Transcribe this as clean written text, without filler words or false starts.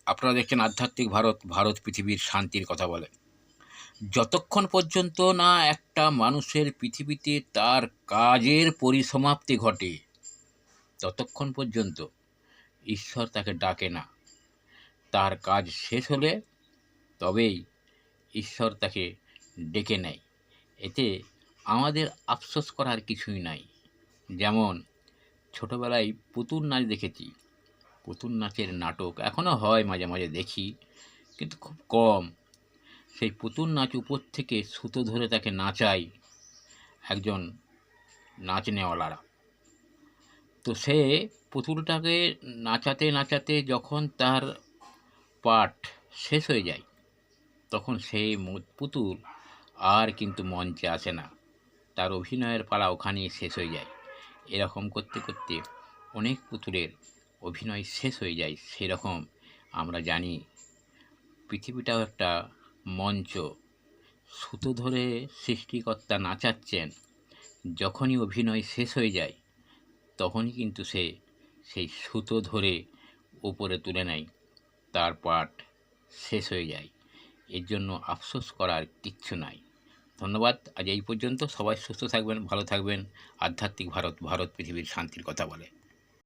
আপনারা দেখছেন আধ্যাত্মিক ভারত, ভারত পৃথিবীর শান্তির কথা বলে। যতক্ষণ পর্যন্ত না একটা মানুষের পৃথিবীতে তার কাজের পরিসমাপ্তি ঘটে, ততক্ষণ পর্যন্ত ঈশ্বর তাকে ডাকে না। তার কাজ শেষ হলে তবেই ঈশ্বর তাকে ডেকে নেয়। এতে আমাদের আফসোস করার কিছুই নাই। যেমন ছোটোবেলায় পুতুল নাচ দেখেছি, পুতুল নাচের নাটক এখনও হয়, মাঝে মাঝে দেখি, কিন্তু খুব কম। সেই পুতুল নাচ উপর থেকে সুতো ধরে তাকে নাচায় একজন নাচনেওয়ালারা। তো সে পুতুলটাকে নাচাতে নাচাতে যখন তার পাঠ শেষ হয়ে যায়, তখন সেই পুতুল আর কিন্তু মঞ্চে আসে না, তার অভিনয়ের পালা ওখানেই শেষ হয়ে যায়। এরকম করতে করতে অনেক পুতুলের অভিনয় শেষ হয়ে যায়। সেরকম আমরা জানি পৃথিবীটাও একটা মঞ্চ। সুতো ধরে সৃষ্টিকর্তা নাচাচ্ছেন, যখনই অভিনয় শেষ হয়ে যায় তখনই কিন্তু সে সেই সুতো ধরে উপরে তুলে নেয়, তার পাঠ শেষ হয়ে যায়। এর জন্য আফসোস করার কিচ্ছু নাই। ধন্যবাদ। আজ এই পর্যন্ত। সবাই সুস্থ থাকবেন, ভালো থাকবেন। আধ্যাত্মিক ভারত, ভারত পৃথিবীর শান্তির কথা বলে।